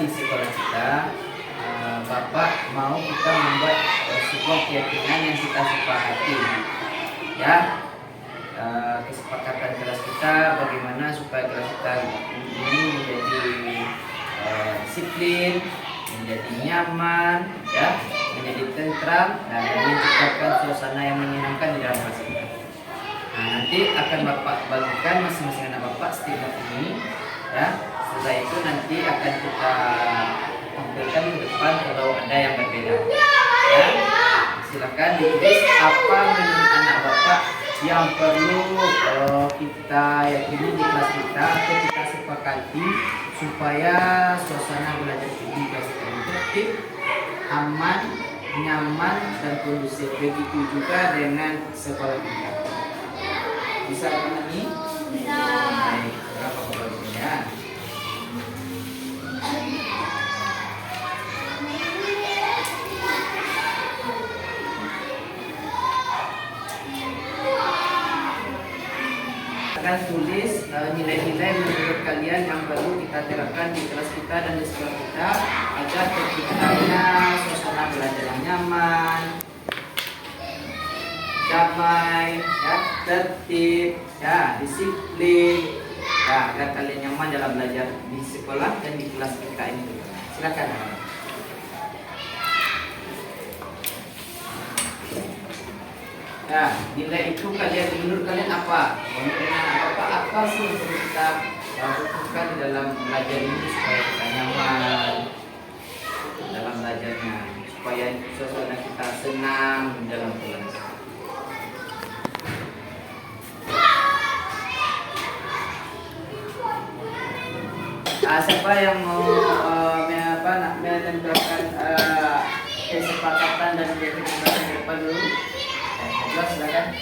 di sekolah kita, Bapak mau kita membuat sebuah keyakinan yang kita sepakati, ya. Kesepakatan kelas kita bagaimana supaya kelas kita ini menjadi disiplin, menjadi nyaman, ya, menjadi tentram dan menciptakan suasana yang menyenangkan di dalam kelas kita. Nah, nanti akan Bapak bagikan masing-masing anak Bapak stiker ini, ya. Setelah itu nanti akan kita tampilkan ke depan kalau ada yang berbeda, ya. Silakan ditulis apa menurut anak Bapak yang perlu kita yakini di kelas kita atau kita sepakati supaya suasana belajar di kelas kita itu tertib, aman, nyaman, dan kondusif. Begitu juga dengan sekolah kita. Bisa dipahami? Bisa. Baik, berapa kebagiannya? Akan tulis nilai-nilai menurut kalian yang perlu kita terapkan di kelas kita dan di sekolah kita agar terciptanya suasana belajar yang nyaman, damai, ya, tertib, ya, disiplin, ya, agar kalian nyaman dalam belajar di sekolah dan di kelas kita ini. Silakan. Ya, nilai itu menurut kalian apa? Menurut apa sih yang perlu kita lakukan dalam belajar ini supaya kita nyaman dalam belajarnya, supaya suasana kita senang dalam kelas. Siapa yang mau menentukan kesepakatan dan keyakinan ke depan dulu? Silakan.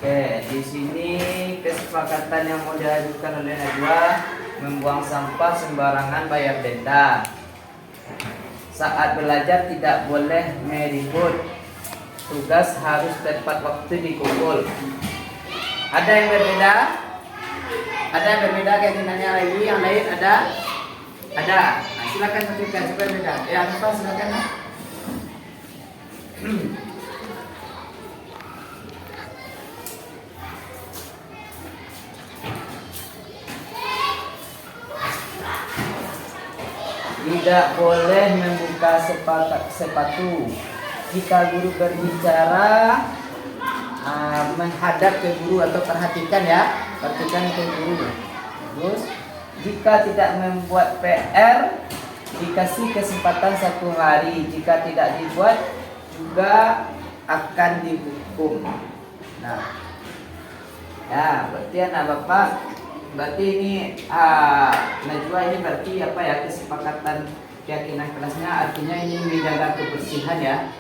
Oke, di sini kesepakatan yang mau diajukan oleh Najwa, membuang sampah sembarangan bayar denda. Saat belajar tidak boleh meribut. Tugas harus tepat waktu dikumpul. Ada yang berbeda? Ada yang berbeda keyakinannya lagi? Yang lain ada? Ada. Nah, silakan tunjukkan supaya beda. Ya, apa silakan. Tidak boleh membuka sepatu. Jika guru berbicara, menghadap ke guru atau perhatikan, ya, perhatikan ke guru. Terus, jika tidak membuat PR, dikasih kesempatan 1 hari. Jika tidak dibuat, juga akan dihukum. Nah, ya, berarti anak Bapak, berarti ini Najwa ini berarti apa ya, kesepakatan keyakinan kelasnya, artinya ini menjaga kebersihan, ya,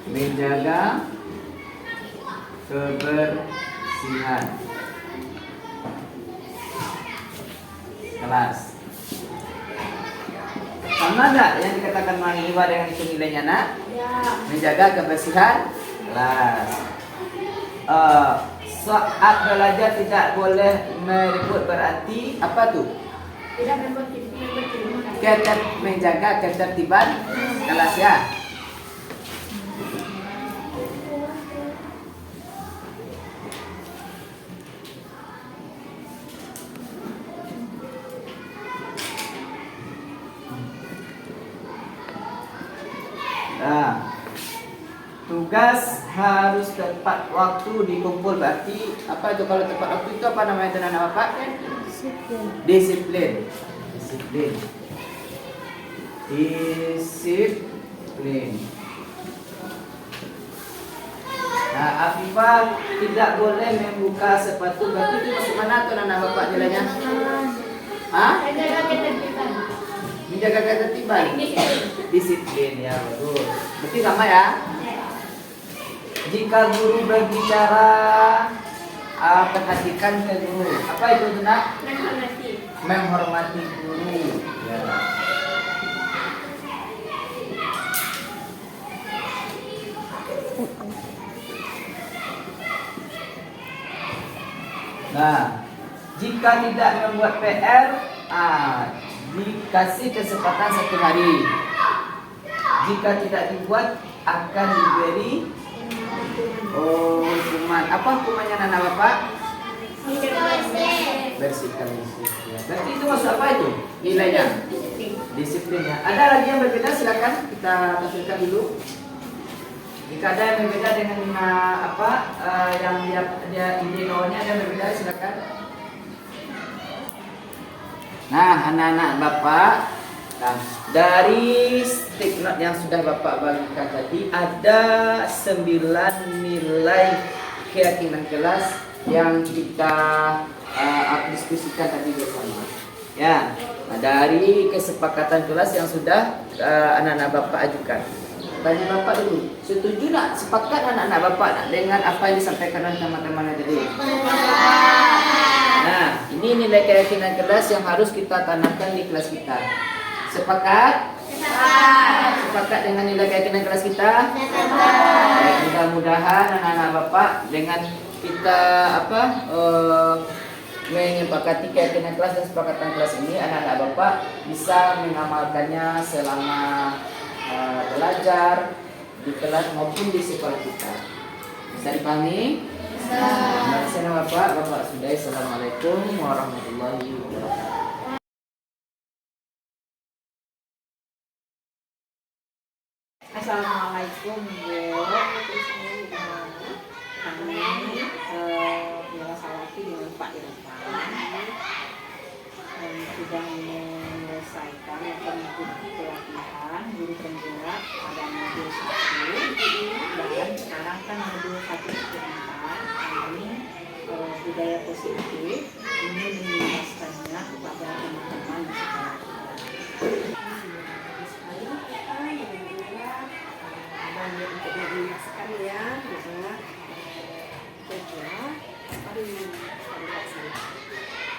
menjaga kebersihan kelas. Sama enggak yang dikatakan Mangiwa dengan itu nilainya, nak? Ya. Menjaga kebersihan kelas. Saat belajar tidak boleh meribut, berarti apa tuh? Tidak menjaga ketertiban kelas, ya. Nah, tugas harus tepat waktu dikumpul. Berarti apa itu kalau tepat waktu itu apa namanya itu anak Bapak? Disiplin. Nah, Afifah tidak boleh membuka sepatu. Berarti itu masuk mana tuh anak Bapak nilainya? Hah? Menjaga ketertiban. Disiplin, ya, betul. Berarti sama, ya. Jika guru berbicara, perhatikan ke guru. Apa itu, nak? Menghormati guru. Ya. Nah, jika tidak membuat PR, dikasih kesempatan 1 hari. Jika tidak dibuat, akan diberi hukuman. Apa hukumannya Nana Bapak? Bersihkan listrik. Ya. Berarti itu masuk apa itu? Nilainya? Disiplinnya. Ada lagi yang berbeda? Silakan kita tampilkan dulu. Jika ada yang berbeda dengan yang dia ide awalnya ada yang berbeda, silakan. Nah, anak-anak Bapak, dari stick note yang sudah Bapak bagikan tadi ada 9 nilai keyakinan kelas yang kita diskusikan tadi bersama. Ya, dari kesepakatan kelas yang sudah anak-anak Bapak ajukan. Tanya Bapak dulu, setuju nak, sepakat anak-anak Bapak dengan apa yang disampaikan oleh teman-teman tadi? Nah, ini nilai keyakinan kelas yang harus kita tanamkan di kelas kita. Sepakat? Sepakat dengan nilai keyakinan kelas kita? Baik, mudah-mudahan anak-anak Bapak dengan kita menyepakati keyakinan kelas dan kesepakatan kelas ini, anak-anak Bapak bisa mengamalkannya selama belajar di kelas maupun di sekolah kita. Bisa dipahami? Terima kasih Bapak sudah. Assalamualaikum warahmatullahi wabarakatuh. Assalamualaikum Bu. Kami Mira Salati dengan Pak Irfan sudah menyelesaikan atau mengikuti pelatihan guru penggerak pada modul 1 dan sekarang kan modul 1-4 kami budaya positif ini menjelaskannya kepada teman-teman di sekolah dan untuk menjelaskan ya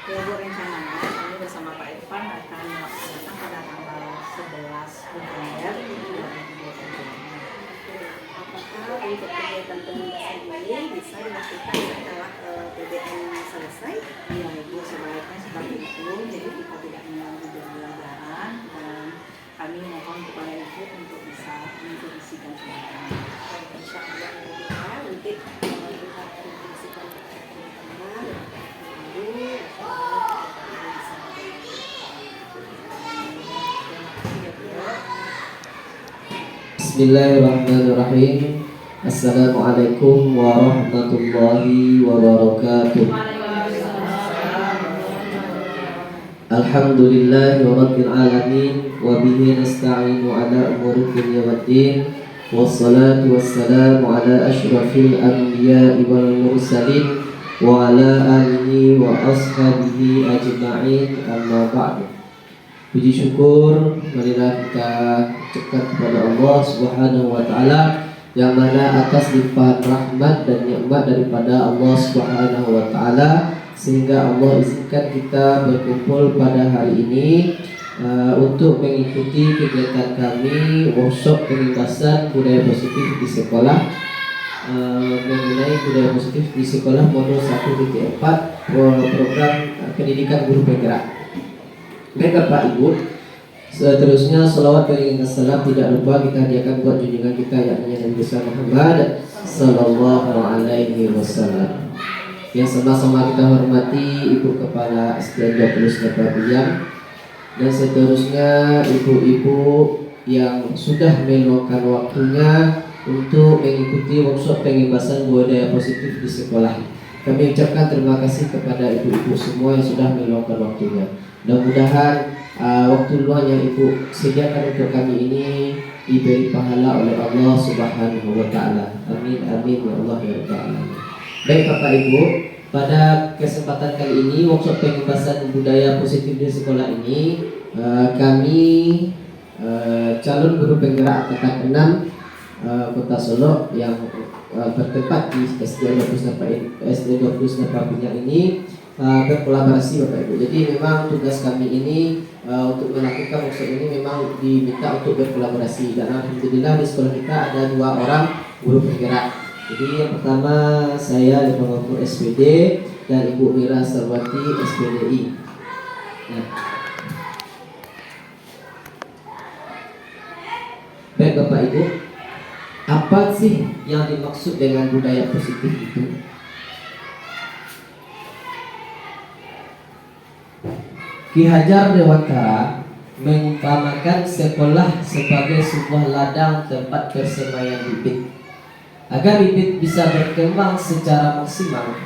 juga rencananya kami bersama Pak Irfan akan melaksanakan pada tanggal 11 November 2022. Apakah untuk kegiatan penugasan ini bisa dilakukan setelah PBN selesai? Ya Ibu, sebaiknya seperti itu. Jadi kita tidak mengganggu pembelajaran dan kami mohon kepada Ibu untuk bisa mengisikan kegiatan. Insya Allah nanti kita mengisikan teman-teman. Bismillahirrahmanirrahim. Assalamualaikum warahmatullahi wabarakatuh. Alhamdulillahirabbil alamin wa bihi nasta'inu ala umuri dunya waddin. Wassalatu wassalamu ala asyrafil anbiya'i wal mursalin wa ala alihi wa ashabihi ajma'in, amma ba'du. Puji syukur marilah kita ucapkan kepada Allah Subhanahu wa taala yang mana atas limpahan rahmat dan nikmat daripada Allah Subhanahu wa taala sehingga Allah izinkan kita berkumpul pada hari ini untuk mengikuti kegiatan kami workshop pembebasan budaya positif di sekolah, mengenai budaya positif di sekolah modul 1.4 program pendidikan guru penggerak. Baik Bapak Ibu, seterusnya salawat dan salam tidak lupa kita hadiahkan buat junjungan kita yakni Nabi besar Muhammad sallallahu alaihi wasallam. Yang sama-sama kita hormati Ibu Kepala SDN 20 Nepal dan seterusnya ibu-ibu yang sudah meluangkan waktunya untuk mengikuti workshop pengembasan budaya positif di sekolah. Kami ucapkan terima kasih kepada ibu-ibu semua yang sudah meluangkan waktunya. Mudah-mudahan waktu luang yang Ibu sediakan untuk kami ini diberi pahala oleh Allah Subhanahu wa taala. Amin amin ya Allah ya rabbal alamin. Baik Bapak Ibu, pada kesempatan kali ini workshop pengembasan budaya positif di sekolah ini kami calon guru penggerak angkatan 6 Kota Solo yang bertempat di SDN 20 Nepal ini berkolaborasi Bapak Ibu. Jadi memang tugas kami ini untuk melakukan workshop ini memang diminta untuk berkolaborasi dan alhamdulillah di sekolah kita ada 2 orang guru penggerak. Jadi yang pertama saya Bapak SPD dan Ibu Mira Sarwati SPDI. Nah. Baik Bapak Ibu, apa sih yang dimaksud dengan budaya positif itu? Ki Hajar Dewantara mengumpamakan sekolah sebagai sebuah ladang tempat persemaian bibit. Agar bibit bisa berkembang secara maksimal,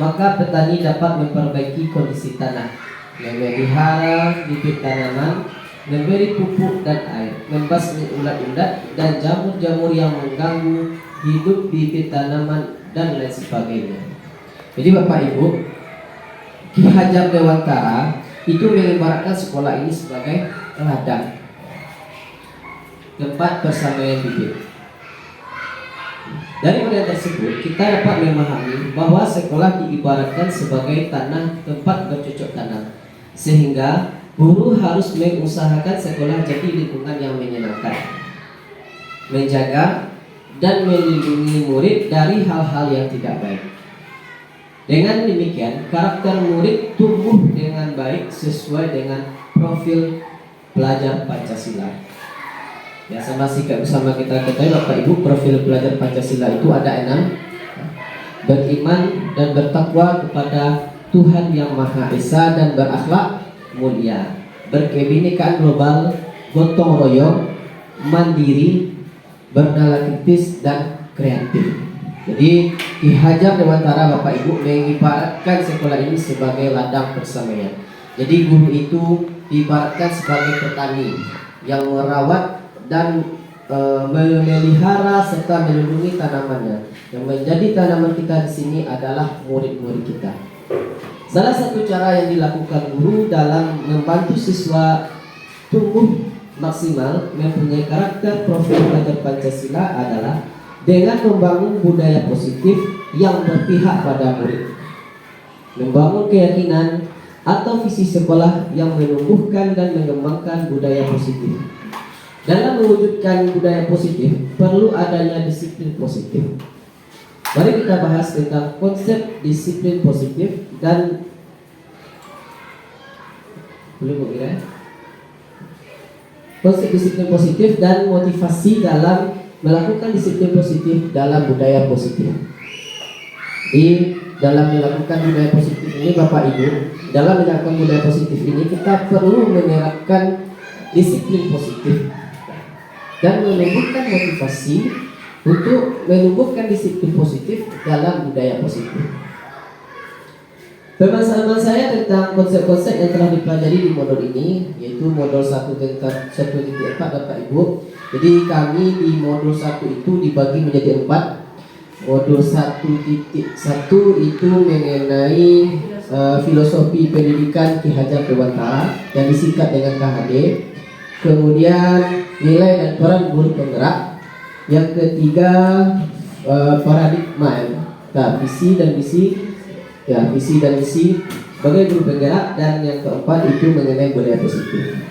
maka petani dapat memperbaiki kondisi tanah, memelihara bibit tanaman, memberi pupuk dan air, membasmi ulat-ulat dan jamur-jamur yang mengganggu hidup bibit tanaman dan lain sebagainya. Jadi Bapak Ibu, Ki Hajar Dewantara itu mengibaratkan sekolah ini sebagai ladang, tempat persamaian bibit. Dari model tersebut kita dapat memahami bahwa sekolah diibaratkan sebagai tanah tempat bercocok tanam, sehingga guru harus mengusahakan sekolah jadi lingkungan yang menyenangkan, menjaga dan melindungi murid dari hal-hal yang tidak baik. Dengan demikian, karakter murid tumbuh dengan baik sesuai dengan profil pelajar Pancasila. Ya, sama kita ketahui Bapak Ibu, profil pelajar Pancasila itu ada 6. Beriman dan bertakwa kepada Tuhan Yang Maha Esa dan berakhlak mulia, berkebinekaan global, gotong royong, mandiri, bernala kritis dan kreatif. Jadi Ki Hajar Dewantara Bapak Ibu mengibaratkan sekolah ini sebagai ladang persamaian. Jadi guru itu diibaratkan sebagai petani yang merawat dan memelihara serta melindungi tanamannya. Yang menjadi tanaman kita di sini adalah murid-murid kita. Salah satu cara yang dilakukan guru dalam membantu siswa tumbuh maksimal mempunyai karakter profil pelajar Pancasila adalah dengan membangun budaya positif yang berpihak pada murid, membangun keyakinan atau visi sekolah yang menumbuhkan dan mengembangkan budaya positif. Dalam mewujudkan budaya positif perlu adanya disiplin positif. Mari kita bahas tentang konsep disiplin positif dan konsep disiplin positif dan motivasi dalam melakukan disiplin positif dalam budaya positif. Di dalam melakukan budaya positif ini Bapak Ibu, dalam melakukan budaya positif ini kita perlu menerapkan disiplin positif dan menumbuhkan motivasi untuk menumbuhkan disiplin positif dalam budaya positif. Pemahaman saya tentang konsep-konsep yang telah dipelajari di modul ini, yaitu modul 1 tentang 1.4 Bapak Ibu. Jadi kami di modul 1 itu dibagi menjadi 4. Modul 1.1 itu mengenai filosofi pendidikan Ki Hajar Dewantara yang disingkat dengan KHD. Kemudian nilai dan peran guru penggerak. Yang ketiga paradigma, visi dan misi. Ya, visi dan misi sebagai guru penggerak, dan yang keempat itu mengenai budaya positif.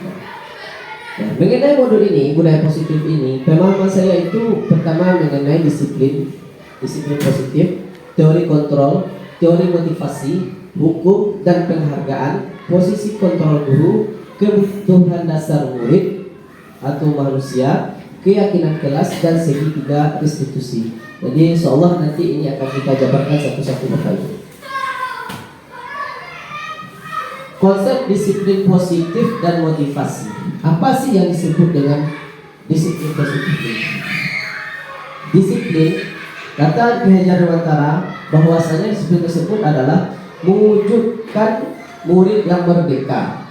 Ya, mengenai modul ini, budaya positif ini, pemahaman saya itu pertama mengenai disiplin positif, teori kontrol, teori motivasi, hukum dan penghargaan, posisi kontrol guru, kebutuhan dasar murid atau manusia, keyakinan kelas, dan segitiga restitusi. Jadi insyaallah nanti ini akan kita jabarkan satu-satu Bapak Ibu. Konsep disiplin positif dan motivasi. Apa sih yang disebut dengan disiplin positif ini? Disiplin, kata Ki Hajar Dewantara, bahwasanya disiplin tersebut adalah mewujudkan murid yang merdeka.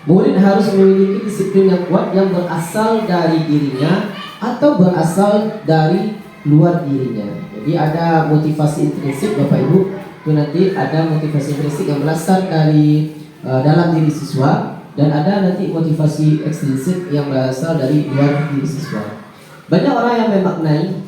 Murid harus memiliki disiplin yang kuat yang berasal dari dirinya atau berasal dari luar dirinya. Jadi ada motivasi intrinsik Bapak Ibu. Itu nanti ada motivasi intrinsik yang berasal dari dalam diri siswa, dan ada nanti motivasi ekstrinsik yang berasal dari luar diri siswa. Banyak orang yang memaknai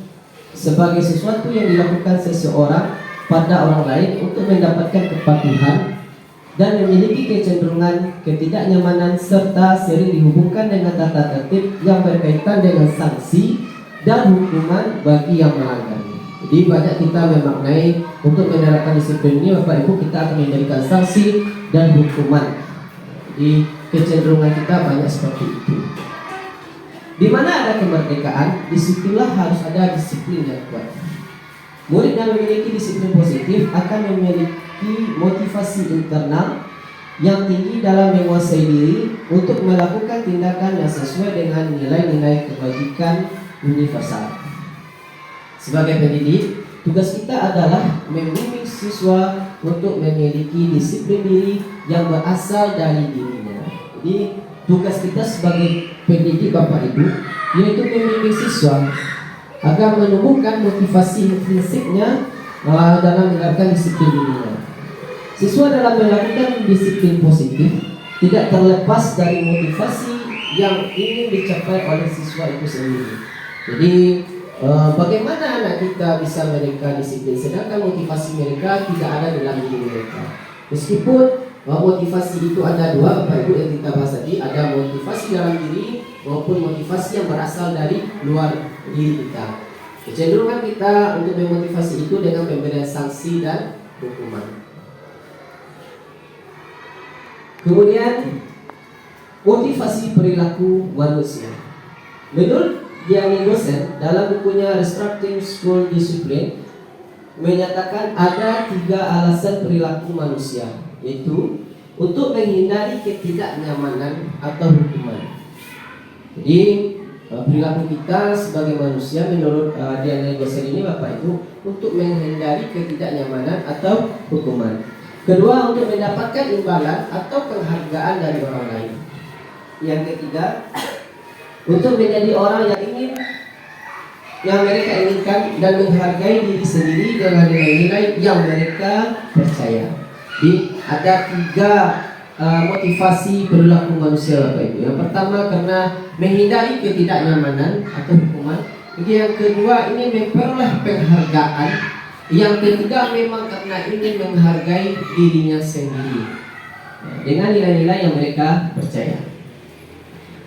sebagai sesuatu yang dilakukan seseorang pada orang lain untuk mendapatkan kepatuhan dan memiliki kecenderungan ketidaknyamanan, serta sering dihubungkan dengan tata tertib yang berkaitan dengan sanksi dan hukuman bagi yang melanggarnya. Jadi banyak kita memaknai untuk menerapkan disiplin ini Bapak Ibu kita akan memberikan sanksi dan hukuman. Jadi kecenderungan kita banyak seperti itu. Di mana ada kemerdekaan, disitulah harus ada disiplin yang kuat. Murid yang memiliki disiplin positif akan memiliki motivasi internal yang tinggi dalam menguasai diri untuk melakukan tindakan yang sesuai dengan nilai-nilai kebajikan universal. Sebagai pendidik, tugas kita adalah membimbing siswa untuk memiliki disiplin diri yang berasal dari dirinya. Jadi tugas kita sebagai pendidik Bapak Ibu yaitu membimbing siswa agar menumbuhkan motivasi intrinsiknya dalam menerapkan disiplin dirinya. Siswa dalam melakukan disiplin positif tidak terlepas dari motivasi yang ingin dicapai oleh siswa itu sendiri. Jadi bagaimana anak kita bisa mereka disiplin sedangkan motivasi mereka tidak ada dalam diri mereka. Meskipun motivasi itu ada dua Bapak Ibu yang kita bahas tadi, ada motivasi dalam diri maupun motivasi yang berasal dari luar diri kita. Kecenderungan kita untuk memotivasi itu dengan pemberian sanksi dan hukuman. Kemudian motivasi perilaku manusia. Menurut Gianni Gosen dalam bukunya Restructuring School Discipline menyatakan ada 3 alasan perilaku manusia, yaitu untuk menghindari ketidaknyamanan atau hukuman. Jadi perilaku kita sebagai manusia menurut Gianni Gosen ini Bapak Ibu untuk menghindari ketidaknyamanan atau hukuman. Kedua, untuk mendapatkan imbalan atau penghargaan dari orang lain. Yang ketiga, untuk menjadi orang yang mereka inginkan dan menghargai diri sendiri dengan nilai-nilai yang mereka percaya. Jadi ada 3 motivasi perilaku manusia Bapak Ibu. Yang pertama karena menghindari ketidaknyamanan atau hukuman. Jadi yang kedua ini memperoleh penghargaan. Yang ketiga memang karena ingin menghargai dirinya sendiri dengan nilai-nilai yang mereka percaya.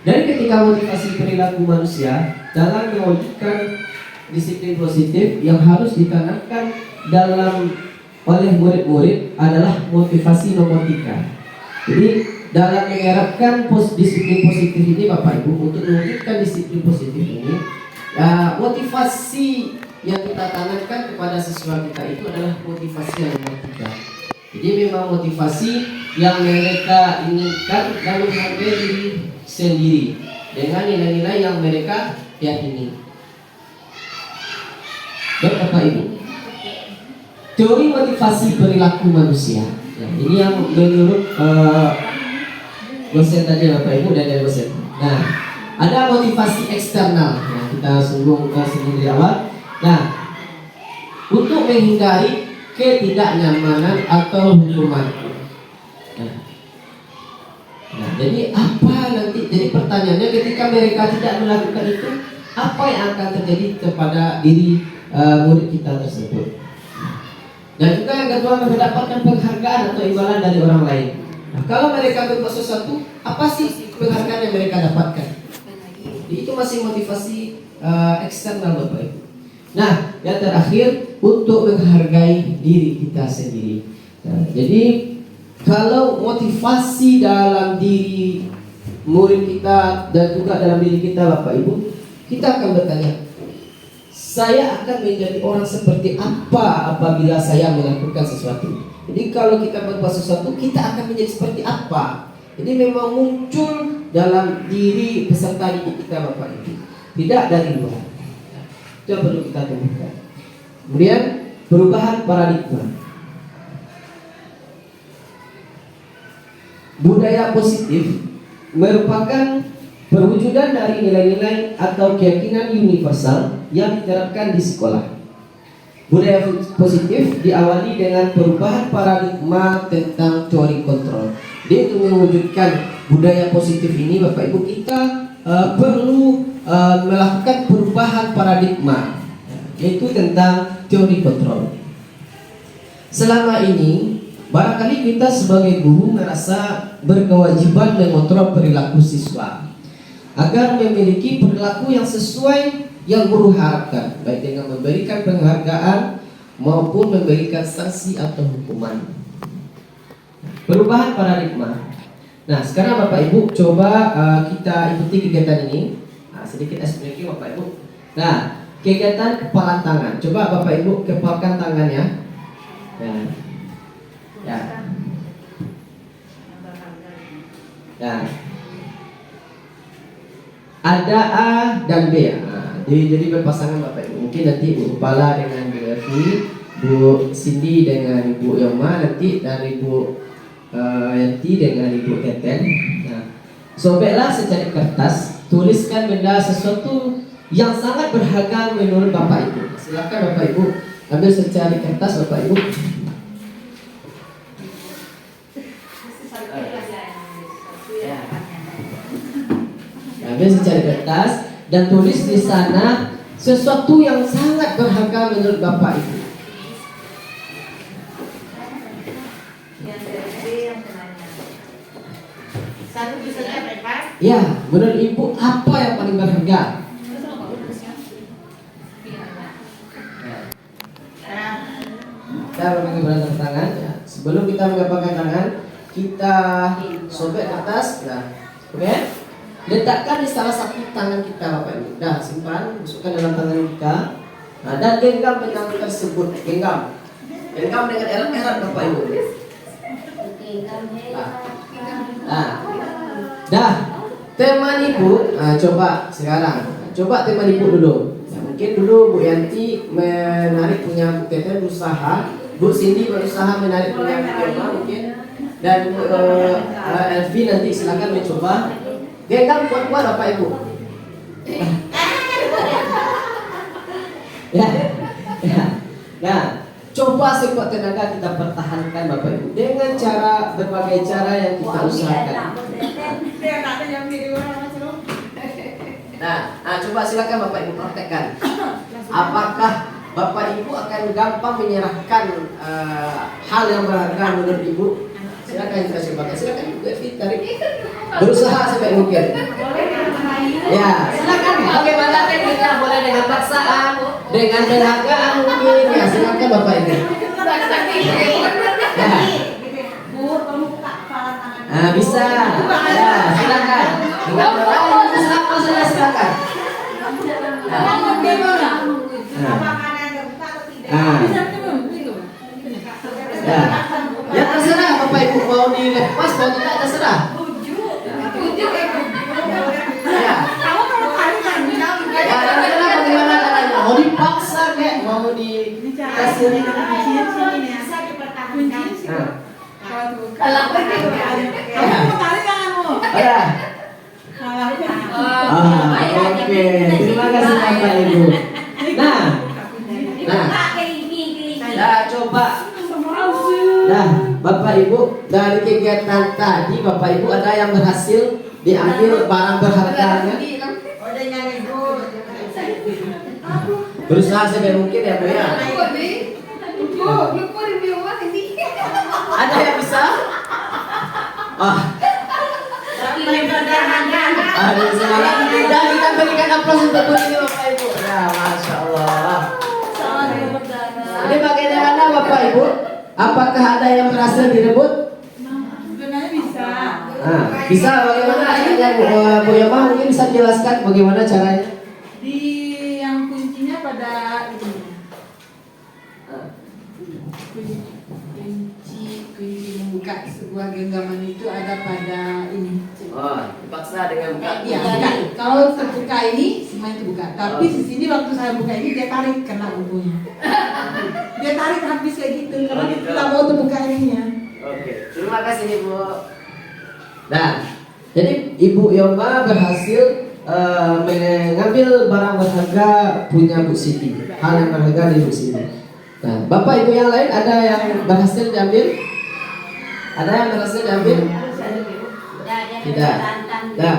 Dari ketika motivasi perilaku manusia dalam mewujudkan disiplin positif yang harus ditanamkan oleh murid-murid adalah motivasi nomor 3. Jadi dalam menerapkan disiplin positif ini Bapak Ibu, untuk mewujudkan disiplin positif ini, motivasi yang kita tanamkan kepada siswa kita itu adalah motivasi yang nomor 3. Jadi memang motivasi yang mereka inginkan dan menghargai diri sendiri dengan nilai-nilai yang mereka yakini. Bapak Ibu, teori motivasi perilaku manusia. Ya, ini yang menurut dosen tadi Bapak Ibu dan dari dosen. Nah, ada motivasi eksternal. Nah, kita singgung di awal. Nah, untuk menghindari ketidaknyamanan atau hukuman. Nah, jadi apa nanti? Jadi pertanyaannya ketika mereka tidak melakukan itu, apa yang akan terjadi kepada diri murid kita tersebut? Dan juga yang kedua, mendapatkan penghargaan atau imbalan dari orang lain. Nah, kalau mereka berbuat sesuatu, apa sih penghargaan yang mereka dapatkan? Jadi itu masih motivasi eksternal Bapak Ibu. Nah, yang terakhir untuk menghargai diri kita sendiri. Nah, jadi kalau motivasi dalam diri murid kita dan juga dalam diri kita Bapak Ibu, kita akan bertanya, saya akan menjadi orang seperti apa apabila saya melakukan sesuatu. Jadi kalau kita berbuat sesuatu, kita akan menjadi seperti apa. Jadi memang muncul dalam diri peserta didik kita Bapak Ibu, tidak dari luar. Itu yang perlu kita temukan. Kemudian perubahan paradigma. Budaya positif merupakan perwujudan dari nilai-nilai atau keyakinan universal yang diterapkan di sekolah. Budaya positif diawali dengan perubahan paradigma tentang teori kontrol. Jadi untuk mewujudkan budaya positif ini Bapak Ibu, kita perlu melakukan perubahan paradigma, yaitu tentang teori kontrol. Selama ini barangkali kita sebagai guru merasa berkewajiban mengontrol perilaku siswa agar memiliki perilaku yang sesuai yang guru harapkan, baik dengan memberikan penghargaan maupun memberikan sanksi atau hukuman. Perubahan paradigma. Nah, sekarang Bapak Ibu coba kita ikuti kegiatan ini. Sedikit explain Bapak Ibu. Nah, kegiatan kepalan tangan. Coba Bapak Ibu kepalkan tangannya. Ya. Ya. Ada A dan B. Nah, jadi berpasangan Bapak Ibu. Mungkin nanti Bu Kepala dengan Bu Evi, Bu Cindy dengan Bu Yoma, nanti dari Bu Yanti dengan Ibu Teten. Nah, sobeklah secari kertas, tuliskan benda sesuatu yang sangat berharga menurut Bapak Ibu. Silakan Bapak Ibu ambil secari kertas Bapak Ibu. Ambil secari kertas dan tulis di sana sesuatu yang sangat berharga menurut Bapak Ibu. Satu bisa Pak? Ya, menurut Ibu apa yang paling berharga? Kita bagi tepuk tangan. Ya. Sebelum kita mengepakkan tangan, kita sobek kertas. Nah, oke? Letakkan di salah satu tangan kita Bapak Ibu. Dah, simpan, masukkan dalam tangan kita. Nah, dan genggam benang tersebut. Genggam dengan erat-erat Bapak Ibu. Nah, dah, teman Ibu. Nah, coba sekarang. Coba teman Ibu dulu. Ya, mungkin dulu Bu Yanti menarik punya Bu Teten, berusaha. Bu Cindy berusaha menarik punya Bu Yoma mungkin. Dan Elvi nanti silakan mencoba. Genggam kuat-kuat Bapak Ibu. Ya. Nah, coba sekuat tenaga kita pertahankan Bapak Ibu dengan cara berbagai cara yang kita usahakan. Nah, coba silakan Bapak Ibu praktekkan. Apakah Bapak Ibu akan gampang menyerahkan hal yang berharga menurut Ibu? Silakan kita coba. Silakan Ibu Evi tarik. Berusaha sampai mungkin. Ya, silakan. Bagaimana tekniknya? Boleh dengan paksaan, dengan penghargaan mungkin. Ya, silakan Bapak Ibu. Ya. Nah, bisa. Ya, silakan. Dengan apa saja silakan. Ya. Ya terserah Bapak Ibu mau dilepas mau tidak terserah. Ya. Ya, terserah bagaimana caranya. Mau dipaksa kayak mau dikasih Bisa dipertahankan. Ya. Oke. Terima kasih Bapak Ibu. Nah, coba. Nah, Bapak Ibu, dari kegiatan tadi Bapak Ibu ada yang berhasil diambil barang berharganya? Berusaha sebaik mungkin ya Bu ya. Ada yang bisa? Aduh, semangat. Dan kita berikan aplaus untuk Bu ini Bapak Ibu. Ya, Masya Allah. Ini bagaimana Bapak Ibu? Apakah ada yang berhasil direbut? Sebenarnya bisa. Bisa bagaimana caranya Bu Yoma mungkin bisa jelaskan bagaimana caranya? Di yang kuncinya pada ini. Kunci membuka sebuah genggaman itu ada pada ini. Oh, dipaksa dengan buka. Ya, kalau terbuka ini semuanya terbuka. Tapi di sini waktu saya buka ini dia tarik kena ujungnya. Dia tarik habis kayak gitu karena gitu. kita mau terbuka ininya. Oke, terima kasih Ibu. Nah, jadi Ibu Yoma berhasil mengambil barang berharga punya Bu Siti. Hal yang berharga dari Bu Siti. Nah, Bapak Ibu yang lain ada yang berhasil diambil? Ada yang berhasil diambil? Tidak. Nah,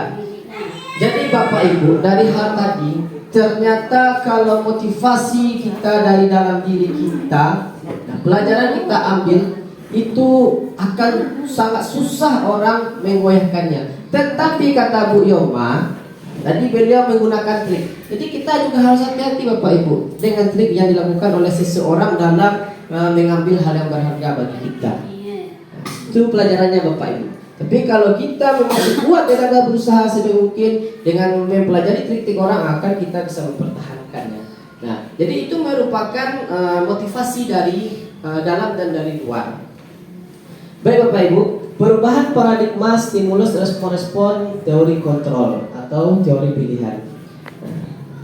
jadi Bapak Ibu dari hal tadi ternyata kalau motivasi kita dari dalam diri kita, nah, pelajaran kita ambil itu akan sangat susah orang menggoyahkannya. Tetapi kata Bu Yoma, Tadi beliau menggunakan trik. Jadi kita juga harus hati-hati Bapak Ibu dengan trik yang dilakukan oleh seseorang dalam mengambil hal yang berharga bagi kita. Itu pelajarannya Bapak Ibu. Tapi kalau kita memang kuat dan berusaha sedemungkin dengan mempelajari trik-trik orang, akan kita bisa mempertahankannya. Nah, jadi itu merupakan motivasi dari dalam dan dari luar. Baik Bapak Ibu, perubahan paradigma stimulus respon-respon teori kontrol atau teori pilihan.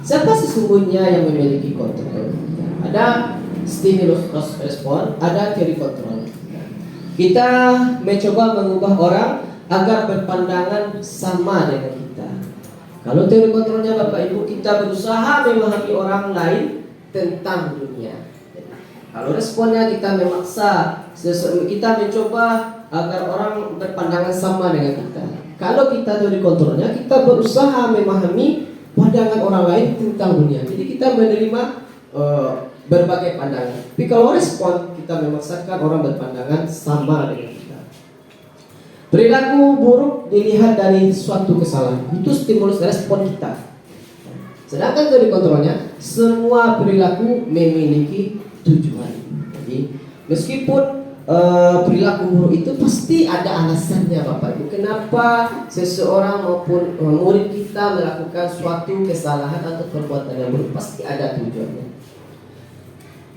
Siapa sesungguhnya yang memiliki kontrol? Ada stimulus respon, ada teori kontrol. Kita mencoba mengubah orang agar berpandangan sama dengan kita. Kalau teori kontrolnya Bapak Ibu, kita berusaha memahami orang lain tentang dunia. Kalau responnya kita memaksa, kita mencoba agar orang berpandangan sama dengan kita. Kalau kita teori kontrolnya, kita berusaha memahami pandangan orang lain tentang dunia. Jadi kita menerima berbagai pandangan. Tapi kalau respon, kita memaksakan orang berpandangan sama dengan kita. Perilaku buruk dilihat dari suatu kesalahan. Itu stimulus respon kita. Sedangkan teori kontrolnya, semua perilaku memiliki tujuan. Jadi meskipun perilaku buruk itu pasti ada alasannya Bapak Ibu. Kenapa seseorang maupun murid kita melakukan suatu kesalahan atau perbuatan yang buruk, pasti ada tujuannya.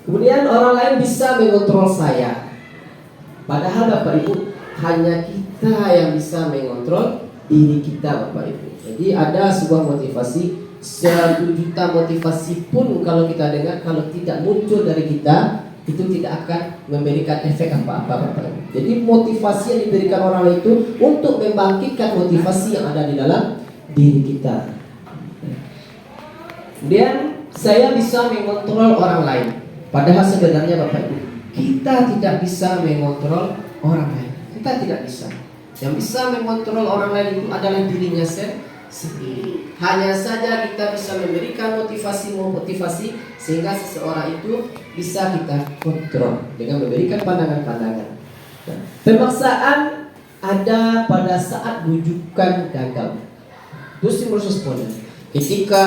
Kemudian orang lain bisa mengontrol saya. Padahal Bapak Ibu, hanya kita yang bisa mengontrol diri kita Bapak Ibu. Jadi ada sebuah motivasi, 1 juta motivasi pun kalau kita dengar, kalau tidak muncul dari kita, itu tidak akan memberikan efek apa-apa Bapak Ibu. Jadi motivasi yang diberikan orang lain itu untuk membangkitkan motivasi yang ada di dalam diri kita. Kemudian saya bisa mengontrol orang lain. Padahal sebenarnya Bapak Ibu, kita tidak bisa mengontrol orang lain. Kita tidak bisa. Yang bisa mengontrol orang lain itu adalah dirinya sendiri. Hanya saja kita bisa memberikan motivasi sehingga seseorang itu bisa kita kontrol dengan memberikan pandangan-pandangan. Pemaksaan ada pada saat rujukan gagal. Itu stimulus responnya. Ketika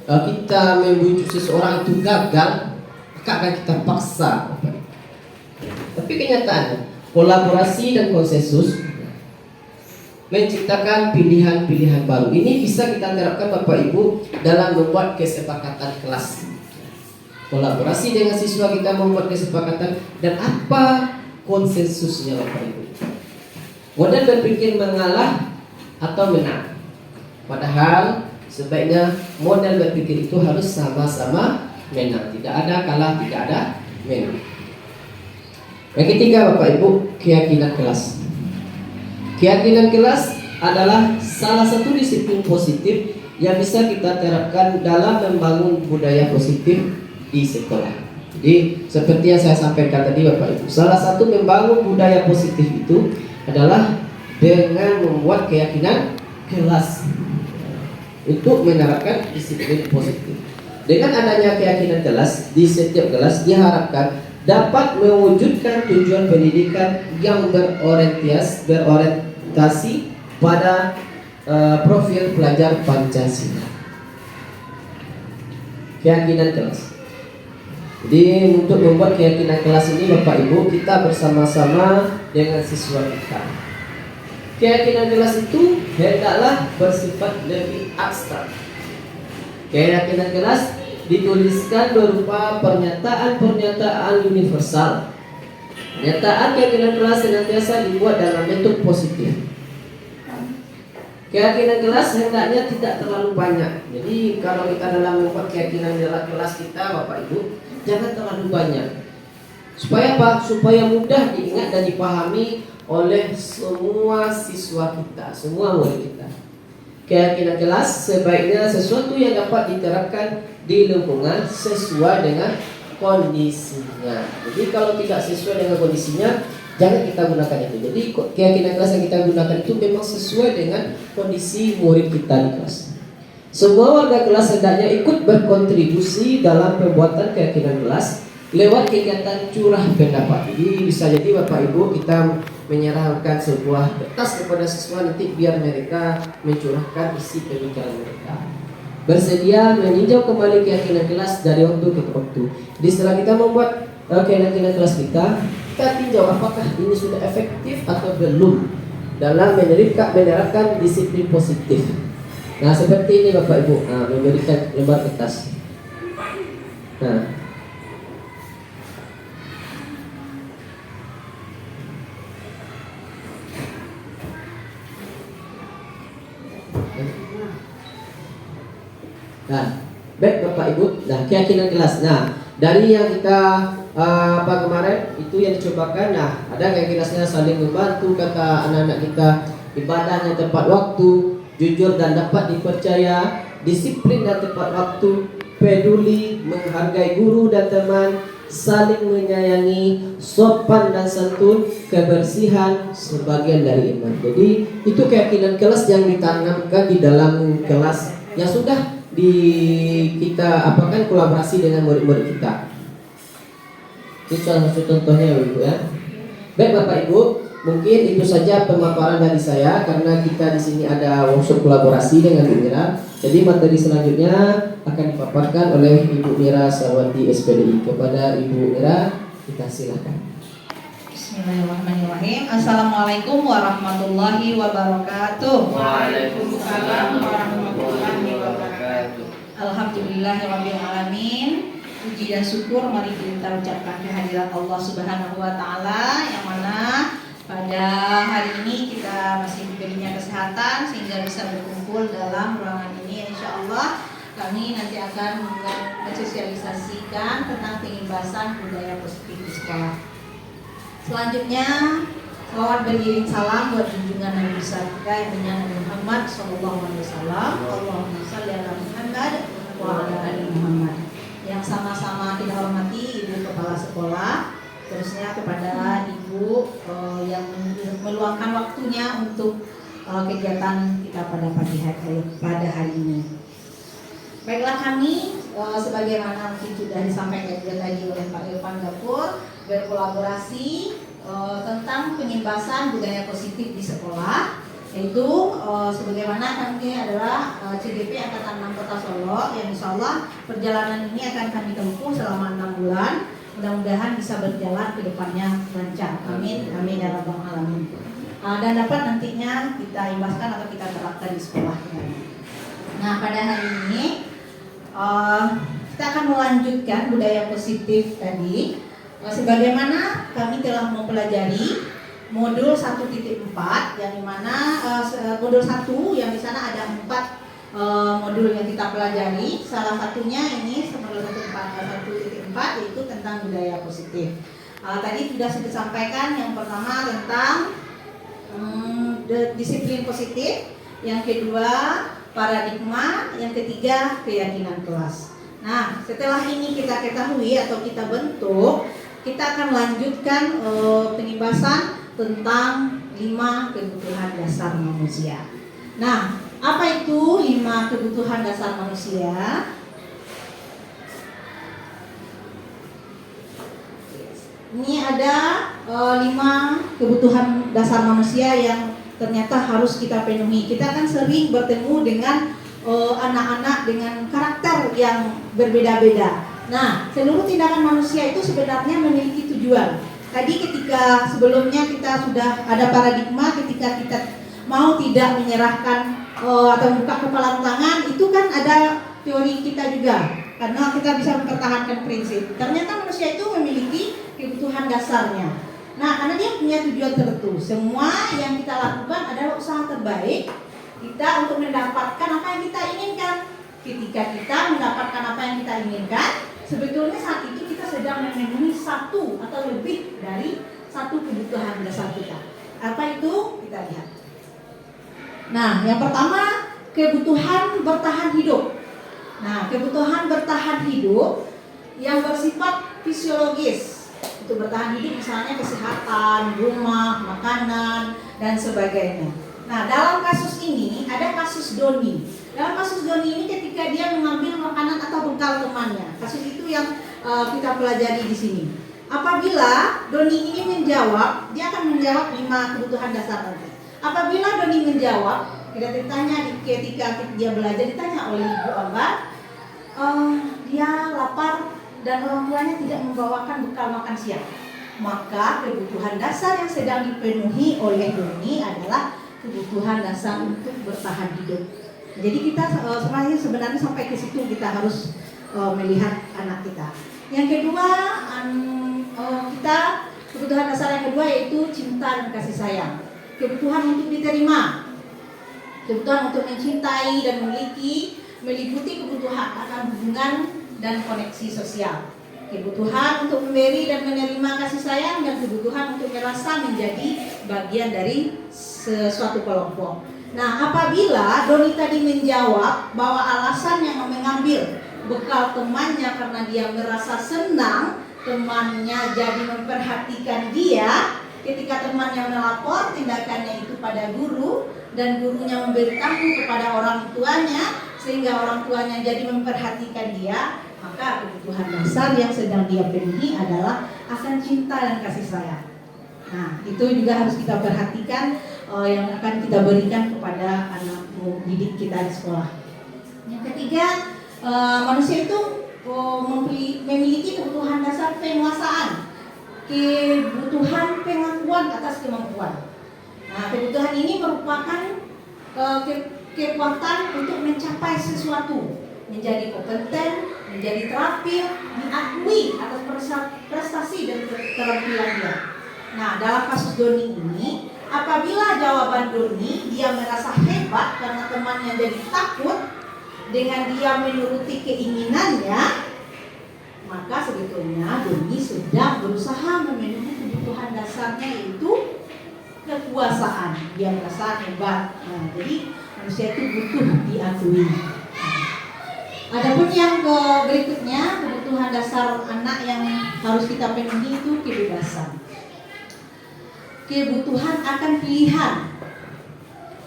kita membujuk seseorang itu gagal, maka akan kita paksa. Tapi kenyataannya, kolaborasi dan konsensus menciptakan pilihan-pilihan baru. Ini bisa kita terapkan Bapak Ibu dalam membuat kesepakatan kelas. Kolaborasi dengan siswa, kita membuat kesepakatan, dan apa konsensusnya Bapak Ibu? Model berpikir mengalah atau menang. Padahal sebaiknya model berpikir itu harus sama-sama menang. Tidak ada kalah, tidak ada menang. Yang ketiga Bapak Ibu, keyakinan kelas. Keyakinan kelas adalah salah satu disiplin positif yang bisa kita terapkan dalam membangun budaya positif di sekolah. Jadi seperti yang saya sampaikan tadi Bapak Ibu, salah satu membangun budaya positif itu adalah dengan membuat keyakinan kelas untuk menerapkan disiplin positif. Dengan adanya keyakinan kelas di setiap kelas, diharapkan dapat mewujudkan tujuan pendidikan yang berorientasi pada profil pelajar Pancasila. Keyakinan kelas. Jadi untuk membuat keyakinan kelas ini Bapak Ibu, kita bersama-sama dengan siswa kita. Keyakinan kelas itu hendaklah bersifat lebih abstrak. Keyakinan kelas dituliskan berupa pernyataan-pernyataan universal. Pernyataan keyakinan kelas senantiasa dibuat dalam bentuk positif. Keyakinan kelas hendaknya tidak terlalu banyak. Jadi kalau kita dalam membuat keyakinan dalam kelas kita Bapak Ibu, jangan terlalu banyak. Supaya apa? Supaya mudah diingat dan dipahami oleh semua siswa kita, semua murid kita. Keyakinan kelas sebaiknya sesuatu yang dapat diterapkan di lingkungan sesuai dengan kondisinya. Jadi kalau tidak sesuai dengan kondisinya, jangan kita gunakan itu. Jadi keyakinan kelas yang kita gunakan itu memang sesuai dengan kondisi murid kita di kelas. Semua warga kelas hendaknya ikut berkontribusi dalam pembuatan keyakinan kelas lewat kegiatan curah pendapat. Jadi bisa jadi Bapak Ibu kita menyerahkan sebuah kertas kepada siswa nanti biar mereka mencurahkan isi pemikiran mereka. Bersedia meninjau kembali keyakinan kelas dari waktu ke waktu. Jadi setelah kita membuat keyakinan kelas kita tinjau apakah ini sudah efektif atau belum dalam menerapkan disiplin positif. Nah seperti ini Bapak Ibu, memberikan lembar kertas. Nah, baik Bapak Ibu, keyakinan kelas. Nah, dari yang kita kemarin itu yang dicobakan. Nah, ada keyakinannya saling membantu, kata anak-anak kita, ibadahnya tepat waktu, jujur dan dapat dipercaya, disiplin dan tepat waktu, peduli, menghargai guru dan teman, saling menyayangi, sopan dan santun, kebersihan sebagian dari iman. Jadi itu keyakinan kelas yang ditanamkan di dalam kelas yang sudah kita apakan kolaborasi dengan murid-murid kita. Ini salah satu contohnya Ibu ya. Baik Bapak Ibu, mungkin itu saja pemaparan dari saya karena kita di sini ada workshop kolaborasi dengan Bu Mira. Jadi materi selanjutnya akan dipaparkan oleh Ibu Mira Sarwati SPDI. Kepada Ibu Mira, kita silakan. Bismillahirrahmanirrahim. Assalamualaikum warahmatullahi wabarakatuh. Waalaikumsalam warahmatullahi wabarakatuh. Alhamdulillahirabbil alamin. Puji dan syukur mari kita ucapkan kehadiran Allah Subhanahu wa taala yang mana pada hari ini kita masih diberinya kesehatan sehingga bisa berkumpul dalam ruangan ini. Insyaallah kami nanti akan mensosialisasikan tentang pengimbasan budaya positif di sekolah. Selanjutnya, selawat beriring salam buat junjungan Nabi besar kita yang dengan Nabi Muhammad Sallallahu Alaihi Wasallam. Allahumma shalli ala Muhammad wa ala ali Muhammad. Yang sama-sama kita hormati Ibu Kepala Sekolah, terusnya kepada Ibu yang meluangkan waktunya untuk kegiatan kita pada hari ini. Baiklah kami sebagaimana mungkin sudah disampaikan juga tadi oleh Pak Irfan Gafur, berkolaborasi tentang pengimbasan budaya positif di sekolah, yaitu sebagaimana kami adalah CDP Angkatan 6 Kota Solo yang insyaallah perjalanan ini akan kami tempuh selama 6 bulan. Mudah-mudahan bisa berjalan ke depannya lancar. Amin, amin ya rabbal alamin. Dan dapat nantinya kita imbaskan atau kita terapkan di sekolah. Nah pada hari ini kita akan melanjutkan budaya positif tadi. Sebagaimana kami telah mempelajari modul 1.4 yang dimana modul 1 yang di sana ada 4 modul yang kita pelajari. Salah satunya ini modul 1.4 yaitu tentang budaya positif. Tadi sudah disampaikan yang pertama tentang disiplin positif, yang kedua paradigma, yang ketiga keyakinan kelas. Nah, setelah ini kita ketahui atau kita bentuk, kita akan lanjutkan pengimbasan tentang 5 kebutuhan dasar manusia. Nah, apa itu 5 kebutuhan dasar manusia? Ini ada 5 kebutuhan dasar manusia yang ternyata harus kita penuhi. Kita kan sering bertemu dengan anak-anak dengan karakter yang berbeda-beda. Nah, seluruh tindakan manusia itu sebenarnya memiliki tujuan. Tadi ketika sebelumnya kita sudah ada paradigma ketika kita mau tidak menyerahkan atau buka kepala tangan, itu kan ada teori kita juga. Karena kita bisa mempertahankan prinsip. Ternyata manusia itu memiliki kebutuhan dasarnya. Nah, karena dia punya tujuan tertentu. Semua yang kita lakukan adalah usaha terbaik kita untuk mendapatkan apa yang kita inginkan. Ketika kita mendapatkan apa yang kita inginkan, sebetulnya saat itu kita sedang memenuhi satu atau lebih dari satu kebutuhan dasar kita. Apa itu? Kita lihat. Nah, yang pertama kebutuhan bertahan hidup. Nah, kebutuhan bertahan hidup yang bersifat fisiologis. Untuk bertahan hidup misalnya kesehatan, rumah, makanan, dan sebagainya. Nah, dalam kasus ini ada kasus Doni. Dalam kasus Doni ini ketika dia mengambil makanan atau bekal temannya. Kasus itu yang kita pelajari di sini. Apabila Doni ini menjawab, dia akan menjawab 5 kebutuhan dasar nanti. Apabila Doni menjawab, kita ditanya ketika dia belajar ditanya oleh Ibu Abah, dia lapar dan orang tuanya tidak membawakan bekal makan siang, maka kebutuhan dasar yang sedang dipenuhi oleh Doni adalah kebutuhan dasar untuk bertahan hidup. Jadi kita sebenarnya sampai ke situ kita harus melihat anak kita. Yang kedua, kita kebutuhan dasar yang kedua yaitu cinta dan kasih sayang. Kebutuhan untuk diterima, kebutuhan untuk mencintai dan memiliki, meliputi kebutuhan akan hubungan dan koneksi sosial. Kebutuhan untuk memberi dan menerima kasih sayang, dan kebutuhan untuk merasa menjadi bagian dari sesuatu kelompok. Nah, apabila Doni tadi menjawab bahwa alasan yang mengambil bekal temannya karena dia merasa senang temannya jadi memperhatikan dia, ketika temannya melapor tindakannya itu pada guru dan gurunya memberitahu kepada orang tuanya sehingga orang tuanya jadi memperhatikan dia, maka kebutuhan dasar yang sedang dia penuhi adalah akan cinta dan kasih sayang. Nah, itu juga harus kita perhatikan yang akan kita berikan kepada anak didik kita di sekolah. Yang ketiga, manusia itu memiliki kebutuhan dasar penguasaan, kebutuhan pengakuan atas kemampuan. Nah, kebutuhan ini merupakan kekuatan untuk mencapai sesuatu, menjadi kompeten, menjadi terampil, diakui atas prestasi dan keterampilan dia. Nah, dalam kasus Doni ini, apabila jawaban Doni dia merasa hebat karena temannya jadi takut dengan dia menuruti keinginannya, maka sebetulnya Doni sedang berusaha memenuhi kebutuhan dasarnya, yaitu kekuasaan. Dia merasa hebat. Nah, jadi manusia itu butuh diakui. Adapun yang berikutnya, kebutuhan dasar anak yang harus kita penuhi itu kebebasan. Kebutuhan akan pilihan.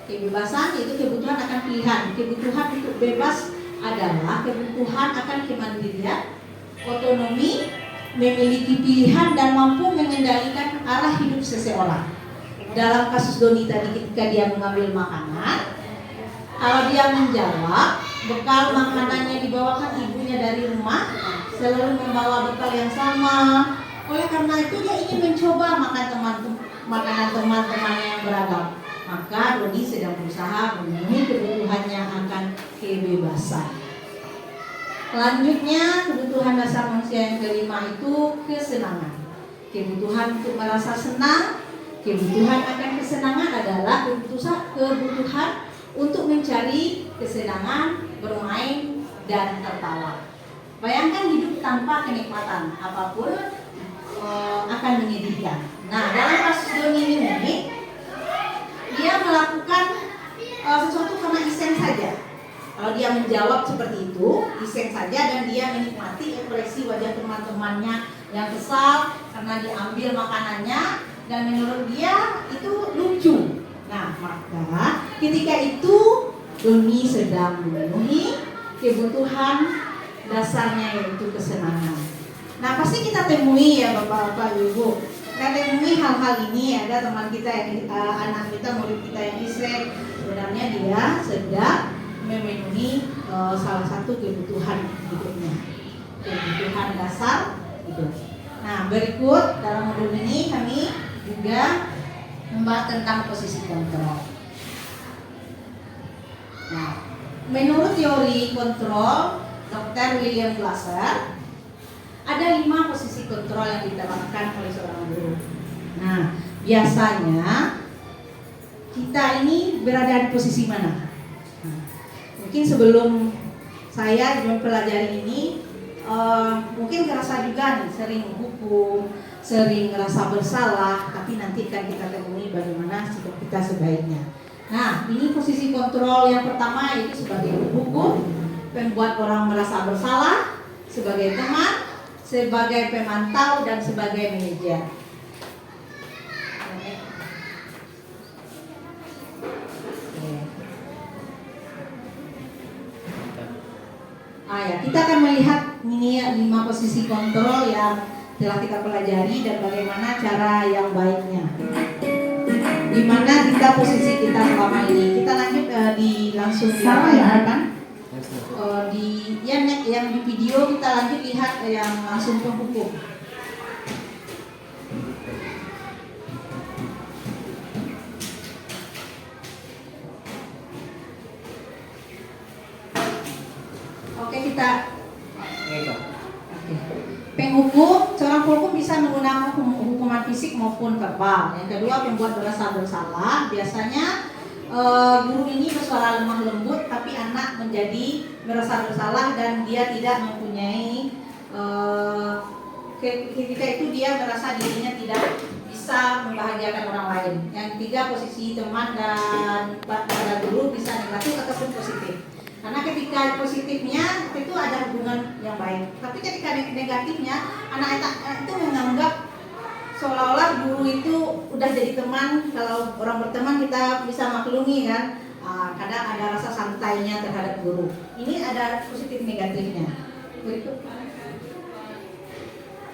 Kebebasan itu kebutuhan akan pilihan. Kebutuhan untuk bebas adalah kebutuhan akan kemandirian, otonomi, memiliki pilihan dan mampu mengendalikan arah hidup seseorang. Dalam kasus Doni tadi, ketika dia mengambil makanan, kalau dia menjawab bekal makanannya dibawakan ibunya dari rumah, selalu membawa bekal yang sama. Oleh karena itu dia ingin mencoba makanan teman-temannya yang beragam. Maka Doni sedang berusaha memenuhi kebutuhannya akan kebebasan. Selanjutnya, kebutuhan dasar manusia yang kelima itu kesenangan. Kebutuhan untuk merasa senang. Kebutuhan akan kesenangan adalah kebutuhan untuk mencari kesenangan, bermain, dan tertawa. Bayangkan hidup tanpa kenikmatan apapun akan menyedihkan. Nah, dalam kasus Doni ini, dia melakukan sesuatu karena iseng saja. Kalau dia menjawab seperti itu, iseng saja, dan dia menikmati ekspresi wajah teman-temannya yang kesal karena diambil makanannya, dan menurut dia itu lucu. Nah, maka ketika itu Doni sedang memenuhi kebutuhan dasarnya, yaitu kesenangan. Nah, pasti kita temui ya Bapak-bapak, Ibu. Kita temui hal-hal ini. Ada teman kita yang anak kita, murid kita yang iseng, sebenarnya dia sedang memenuhi salah satu kebutuhan hidupnya, kebutuhan dasar hidup. Nah, berikut dalam modul ini kami juga membahas tentang posisi kontrol. Nah, menurut teori kontrol Dr. William Glasser, ada 5 posisi kontrol yang diterapkan oleh seorang guru. Nah, biasanya kita ini berada di posisi mana? Nah, mungkin sebelum saya mempelajari ini, mungkin ngerasa juga nih sering menghukum, sering ngerasa bersalah, tapi nanti akan kita temui bagaimana sikap kita sebaiknya. Nah, ini posisi kontrol yang pertama, yaitu sebagai penghukum, membuat orang merasa bersalah, sebagai teman, sebagai pemantau, dan sebagai manajer. Ya, kita akan melihat ini 5 posisi kontrol yang telah kita pelajari dan bagaimana cara yang baiknya. Di mana kita posisi kita selama ini. Kita lanjut langsung di apa ya kan? Yang di video kita lanjut lihat yang langsung penghukum. Oke, kita penghukum, seorang penghukum bisa menggunakan hukuman fisik maupun verbal. Yang kedua, pembuat merasa bersalah. Biasanya guru ini bersuara lemah lembut, tapi anak menjadi merasa bersalah dan dia tidak mempunyai ketika itu dia merasa dirinya tidak bisa membahagiakan orang lain. Yang ketiga, posisi teman dan pada guru bisa negatif ataupun positif. Karena ketika positifnya itu ada hubungan yang baik, tapi ketika negatifnya anak itu menganggap seolah-olah guru itu udah jadi teman. Kalau orang berteman kita bisa maklumi kan, kadang ada rasa santainya terhadap guru. Ini ada positif negatifnya. Berikut.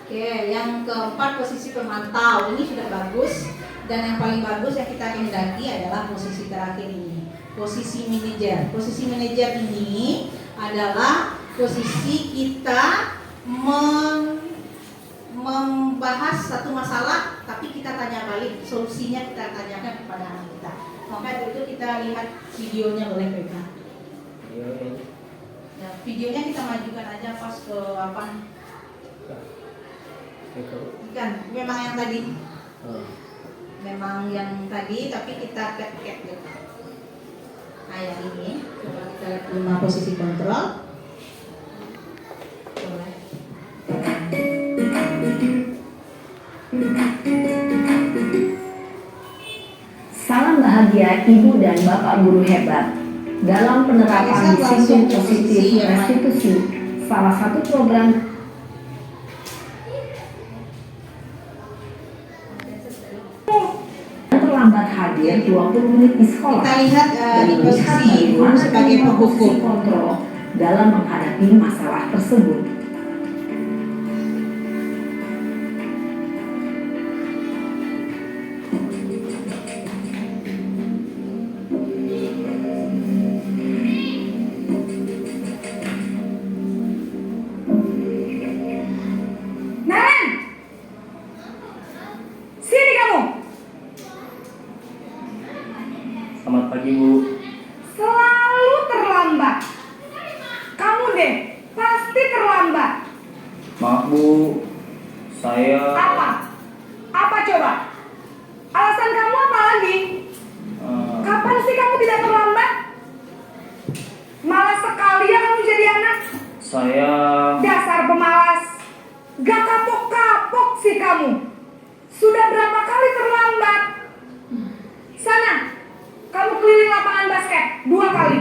Oke, yang keempat, posisi pemantau. Ini sudah bagus, dan yang paling bagus yang kita kehendaki adalah posisi terakhir ini, posisi manajer. Posisi manajer ini adalah posisi kita membahas satu masalah, tapi kita tanya balik, solusinya kita tanyakan kepada anak kita. Maka itu kita lihat videonya, boleh PK. Ya, videonya kita majukan aja pas ke apa? Bukan, memang yang tadi. Memang yang tadi, tapi kita cut gitu. Nah, yang ini coba kita lihat 5 posisi kontrol. Boleh. Salam bahagia Ibu dan Bapak guru hebat. Dalam penerapan disiplin positif restitusi, salah satu program terlambat hadir 20 menit di sekolah. Kita lihat di posisi guru sebagai penghukum. Kontrol dalam menghadapi masalah tersebut. Selamat pagi, Bu. Selalu terlambat. Kamu deh, pasti terlambat. Maaf, Bu. Saya... Apa? Apa coba? Alasan kamu apa lagi? Kapan sih kamu tidak terlambat? Malas sekali ya kamu jadi anak. Saya... Dasar pemalas. Gak kapok-kapok sih kamu. Sudah berapa kali terlambat? Sana, kamu keliling lapangan basket 2 kali.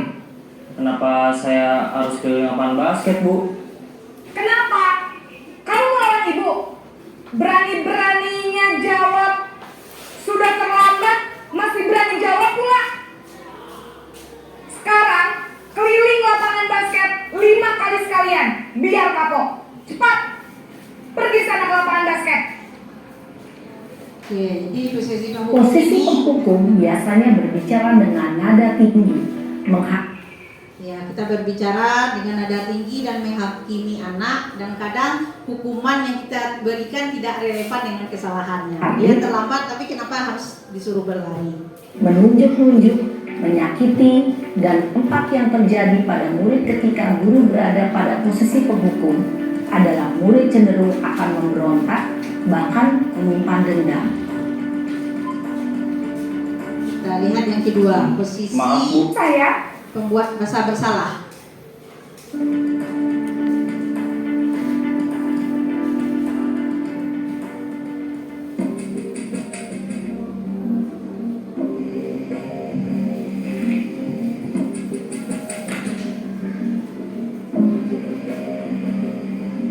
Kenapa saya harus ke lapangan basket, Bu? Kenapa? Kamu melawan ibu. Berani-beraninya jawab. Sudah terlambat, masih berani jawab pula. Sekarang, keliling lapangan basket 5 kali sekalian. Biar kapok. Cepat. Pergi sana ke lapangan basket. Oke, jadi posisi penghukum Posisi ini, penghukum biasanya berbicara dengan nada tinggi, ya kita berbicara dengan nada tinggi dan menghakimi anak, dan kadang hukuman yang kita berikan tidak relevan dengan kesalahannya. Dia terlambat, tapi kenapa harus disuruh berlari? menunjuk-nunjuk, menyakiti, dan 4 yang terjadi pada murid ketika guru berada pada posisi penghukum adalah murid cenderung akan memberontak, bahkan menyimpan dendam. Kita lihat yang kedua, posisi Maaf, Bu. Saya pembuat merasa bersalah.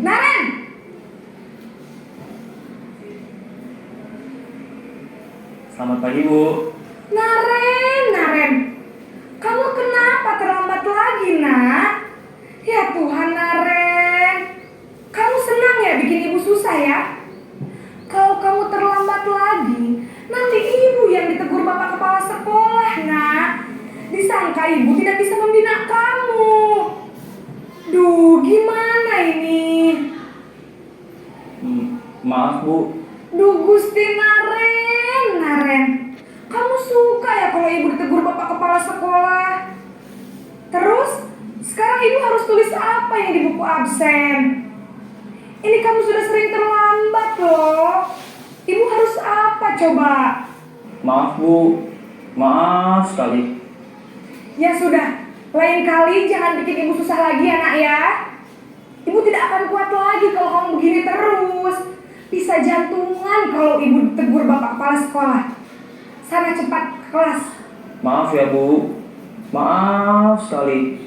Naren, Selamat pagi, Bu. Naren, kamu kenapa terlambat lagi, nak? Ya Tuhan, Naren, kamu senang ya bikin ibu susah ya? Bapak Ibu tidak bisa membina kamu. Duh, gimana ini? Maaf Bu. Duh, Gusti Naren. Kamu suka ya kalau Ibu ditegur Bapak Kepala Sekolah? Terus, sekarang Ibu harus tulis apa yang di buku absen? Ini kamu sudah sering terlambat loh. Ibu harus apa coba? Maaf Bu. Maaf sekali. Ya sudah, lain kali jangan bikin Ibu susah lagi ya nak ya. Ibu tidak akan kuat lagi kalau kamu begini terus. Bisa jantungan kalau Ibu ditegur Bapak Kepala Sekolah. Sana cepat ke kelas. Maaf ya Bu. Maaf sekali.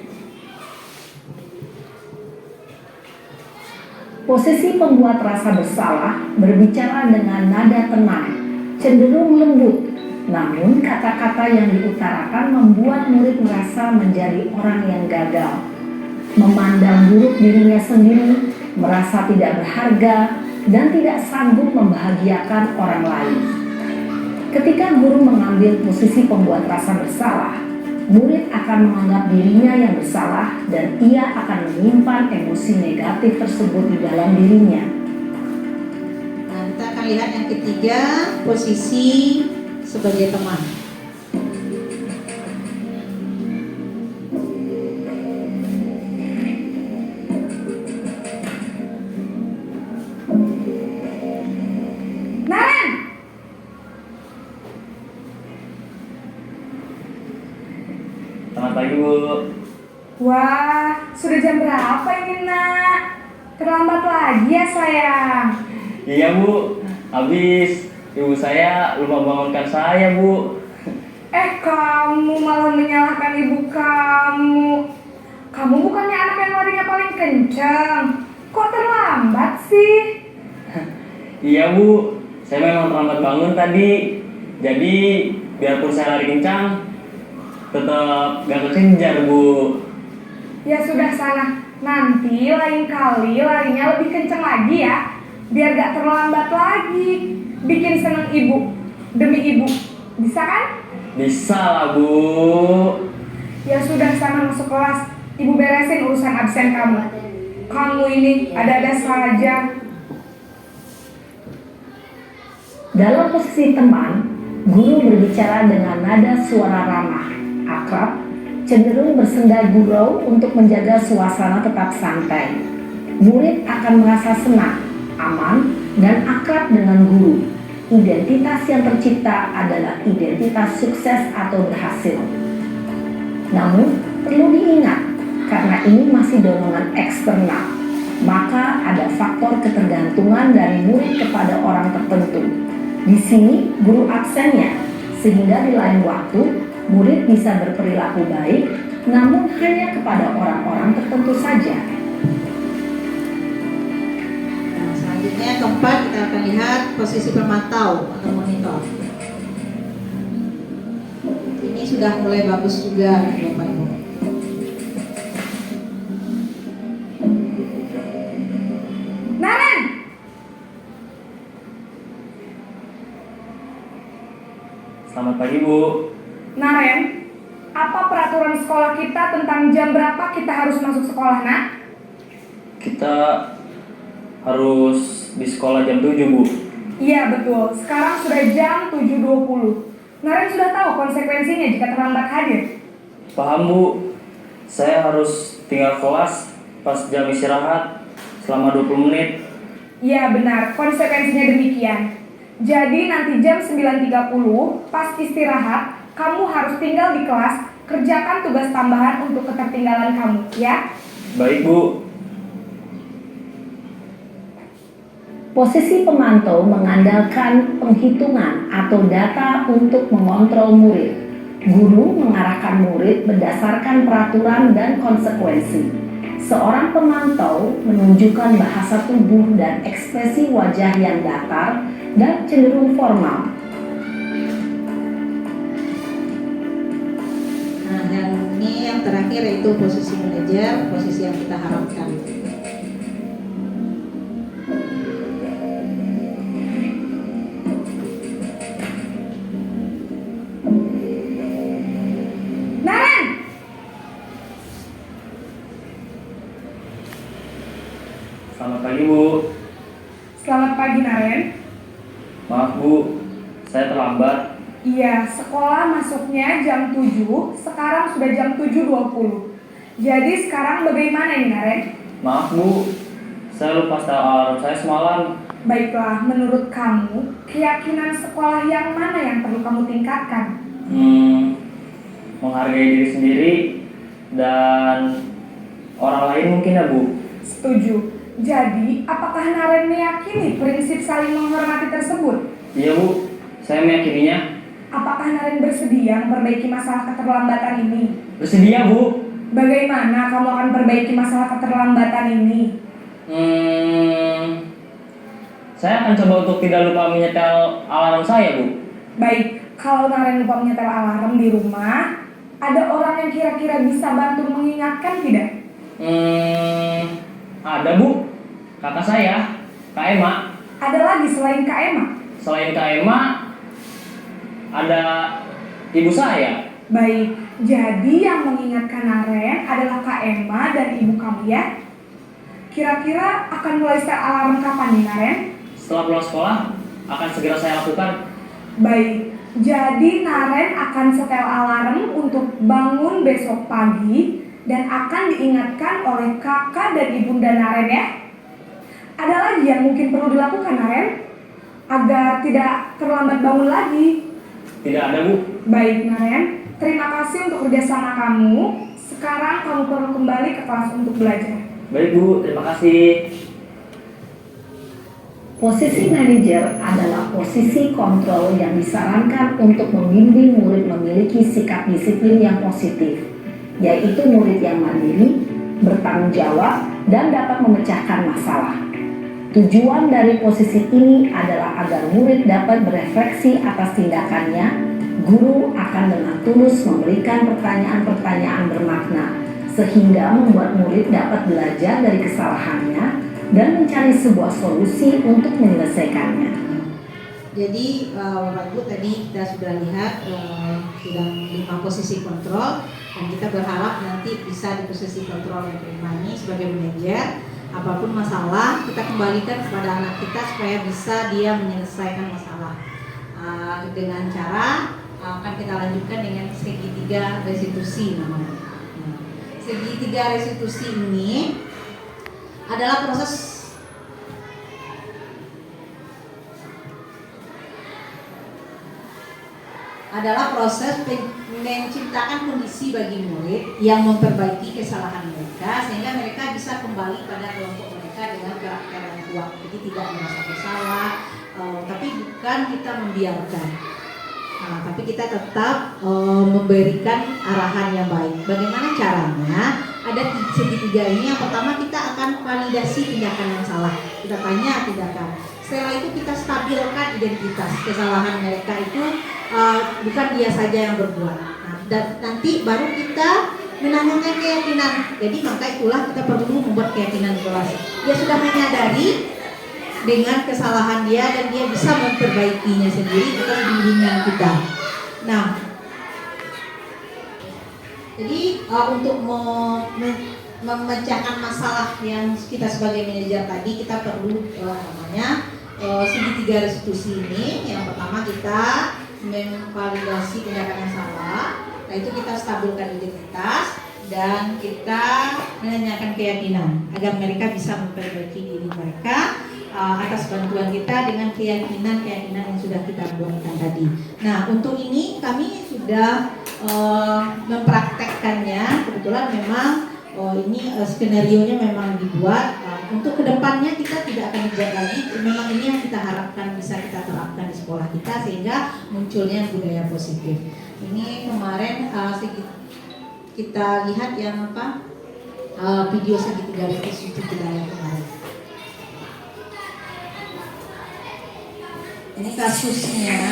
Posisi pembuat rasa bersalah berbicara dengan nada tenang, cenderung lembut. Namun kata-kata yang diutarakan membuat murid merasa menjadi orang yang gagal, memandang buruk dirinya sendiri, merasa tidak berharga, dan tidak sanggup membahagiakan orang lain. Ketika guru mengambil posisi pembuat rasa bersalah, murid akan menganggap dirinya yang bersalah dan ia akan menyimpan emosi negatif tersebut di dalam dirinya. Nah, kita akan lihat yang ketiga, posisi sebagai teman. Naren! Selamat pagi Bu. Wah, sudah jam berapa ini nak? Terlambat lagi ya sayang. Iya Bu. Habis ibu saya lupa bangunkan saya Bu. Kamu malah menyalahkan ibu kamu. Kamu bukannya anak yang larinya paling kencang. Kok terlambat sih? Iya Bu. Saya memang terlambat bangun tadi. Jadi biarpun saya lari kencang, tetap gak kekejar Bu. Ya sudah sana. Nanti lain kali larinya lebih kencang lagi ya. Biar gak terlambat lagi. Bikin seneng ibu. Demi ibu. Bisa kan? Bisa lah Bu. Ya sudah sana masuk kelas. Ibu beresin urusan absen kamu. Kamu ini ada-ada saja. Dalam posisi teman, guru berbicara dengan nada suara ramah, akrab, cenderung bersenda gurau untuk menjaga suasana tetap santai. Murid akan merasa senang, aman, dan akrab dengan guru. Identitas yang tercipta adalah identitas sukses atau berhasil. Namun, perlu diingat, karena ini masih dorongan eksternal, maka ada faktor ketergantungan dari murid kepada orang tertentu. Di sini, guru absennya, sehingga di lain waktu, murid bisa berperilaku baik, namun hanya kepada orang-orang tertentu saja. Nah, selanjutnya keempat kita akan lihat posisi pemantau atau monitor. Ini sudah mulai bagus juga Bapak Ibu. Naren! Selamat pagi Bu. Naren, apa peraturan sekolah kita tentang jam berapa kita harus masuk sekolah, nak? Kita harus di sekolah jam 7 Bu. Iya betul, sekarang sudah jam 7.20. Naren sudah tahu konsekuensinya jika terlambat hadir. Paham Bu. Saya harus tinggal kelas pas jam istirahat selama 20 menit. Iya benar, konsekuensinya demikian. Jadi nanti jam 9.30 pas istirahat, kamu harus tinggal di kelas, kerjakan tugas tambahan untuk ketertinggalan kamu, ya? Baik Bu. Posisi pemantau mengandalkan penghitungan atau data untuk mengontrol murid. Guru mengarahkan murid berdasarkan peraturan dan konsekuensi. Seorang pemantau menunjukkan bahasa tubuh dan ekspresi wajah yang datar dan cenderung formal. Nah, dan ini yang terakhir yaitu posisi manajer, posisi yang kita harapkan. Naren, pagi Bu. Selamat pagi Naren. Maaf Bu, saya terlambat. Iya, sekolah masuknya jam 7, sekarang sudah jam 7.20. Jadi sekarang bagaimana ini Naren? Maaf Bu, saya lupa setel alarm saya semalam. Baiklah, menurut kamu, keyakinan sekolah yang mana yang perlu kamu tingkatkan? Menghargai diri sendiri dan orang lain mungkin ya Bu. Setuju. Jadi, apakah Naren meyakini prinsip saling menghormati tersebut? Iya Bu, saya meyakininya. Apakah Naren bersedia memperbaiki masalah keterlambatan ini? Bersedia Bu. Bagaimana kamu akan perbaiki masalah keterlambatan ini? Saya akan coba untuk tidak lupa menyetel alarm saya Bu. Baik, kalau Naren lupa menyetel alarm di rumah, ada orang yang kira-kira bisa bantu mengingatkan tidak? Ada Bu, kakak saya, Kak Ema. Ada lagi selain Kak Emma? Selain Kak Ema, ada ibu saya. Baik, jadi yang mengingatkan Naren adalah Kak Emma dan ibu kamu ya? Kira-kira akan mulai setel alarm kapan nih Naren? Setelah pulang sekolah, akan segera saya lakukan. Baik, jadi Naren akan setel alarm untuk bangun besok pagi dan akan diingatkan oleh kakak dan ibunda Naren ya. Ada lagi yang mungkin perlu dilakukan Naren agar tidak terlambat bangun lagi? Tidak ada Bu. Baik Naren, terima kasih untuk kerjasama kamu. Sekarang kamu perlu kembali ke kelas untuk belajar. Baik Bu, terima kasih. Posisi manajer adalah posisi kontrol yang disarankan untuk membimbing murid memiliki sikap disiplin yang positif, yaitu murid yang mandiri, bertanggung jawab, dan dapat memecahkan masalah. Tujuan dari posisi ini adalah agar murid dapat berefleksi atas tindakannya. Guru akan dengan tulus memberikan pertanyaan-pertanyaan bermakna, sehingga membuat murid dapat belajar dari kesalahannya dan mencari sebuah solusi untuk menyelesaikannya. Jadi Bapak Ibu tadi kita sudah lihat sudah 5 posisi kontrol, dan kita berharap nanti bisa di posisi kontrol yang kelima ini sebagai manajer, apapun masalah kita kembalikan kepada anak kita supaya bisa dia menyelesaikan masalah dengan cara akan kita lanjutkan dengan segitiga restitusi namanya. Segitiga restitusi ini adalah proses menciptakan kondisi bagi murid yang memperbaiki kesalahan mereka sehingga mereka bisa kembali pada kelompok mereka dengan karakter yang kuat. Jadi tidak merasa bersalah, tapi bukan kita membiarkan. Tapi kita tetap memberikan arahan yang baik. Bagaimana caranya? Ada segitiga ini. Yang pertama kita akan validasi tindakan yang salah. Kita tanya tindakan. Setelah itu kita stabilkan identitas kesalahan mereka itu bukan dia saja yang berbuat. Dan nanti baru kita menanyakan keyakinan. Jadi maka itulah kita perlu membuat keyakinan di kelas. Dia sudah menyadari dengan kesalahan dia dan dia bisa memperbaikinya sendiri atas bimbingan kita. Nah, jadi untuk memecahkan masalah yang kita sebagai manajer tadi, kita perlu segitiga restitusi ini. Yang pertama kita memvalidasi tindakan yang salah, nah itu kita stabilkan identitas dan kita menanyakan keyakinan agar mereka bisa memperbaiki diri mereka atas bantuan kita dengan keyakinan-keyakinan yang sudah kita buatkan tadi. Nah, untuk ini kami sudah mempraktekkannya. Kebetulan memang ini skenario-nya memang dibuat. Untuk kedepannya kita tidak akan dibuat lagi. Memang ini yang kita harapkan bisa kita terapkan di sekolah kita sehingga munculnya budaya positif. Ini kemarin kita lihat yang video segitiga restitusi kita yang kemarin. Ini kasusnya.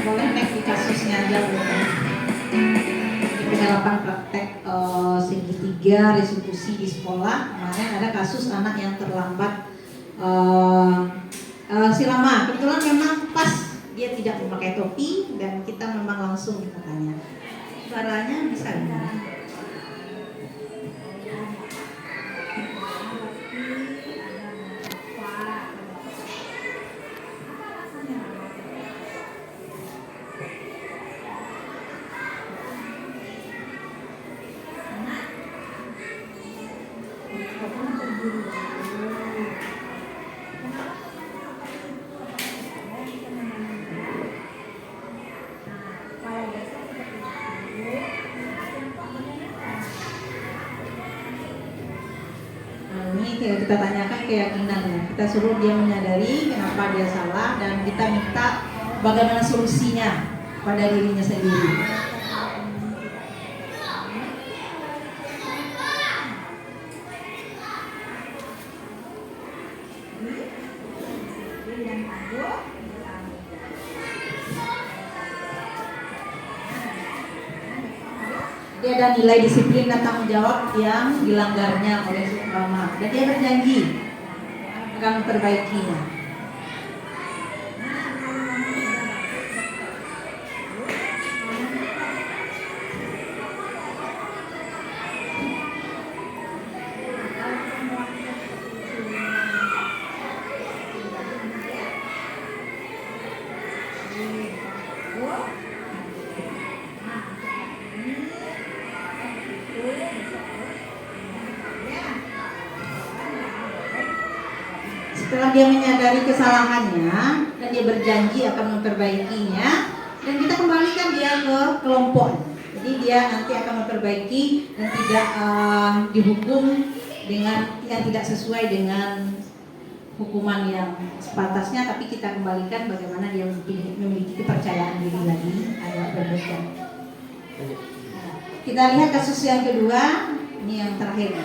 Boleh naik di kasusnya aja, Bu. Ini penerapan praktek segitiga 3 restitusi di sekolah. Kemarin ada kasus anak yang terlambat sirama. Kebetulan memang pas dia tidak memakai topi dan kita memang langsung kita tanya. Suaranya bisa enggak? Tinggal kita tanyakan keyakinannya, kita suruh dia menyadari kenapa dia salah dan kita minta bagaimana solusinya pada dirinya sendiri. Dia ada nilai disiplin dan tanggung jawab yang dilanggarnya oleh Suprama dan dia berjanji akan memperbaikinya. Setelah dia menyadari kesalahannya dan dia berjanji akan memperbaikinya, dan kita kembalikan dia ke kelompok. Jadi dia nanti akan memperbaiki dan tidak dihukum dengan yang tidak sesuai dengan hukuman yang sepatasnya, tapi kita kembalikan bagaimana dia memiliki kepercayaan diri lagi agar berbeda. Kita lihat kasus yang kedua, ini yang terakhir.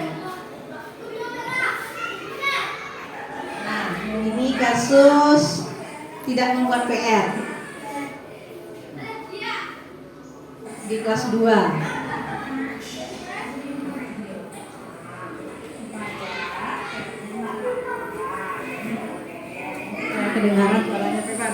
Ini kasus tidak membuat PR di kelas 2. Kedengaran suaranya Pepan?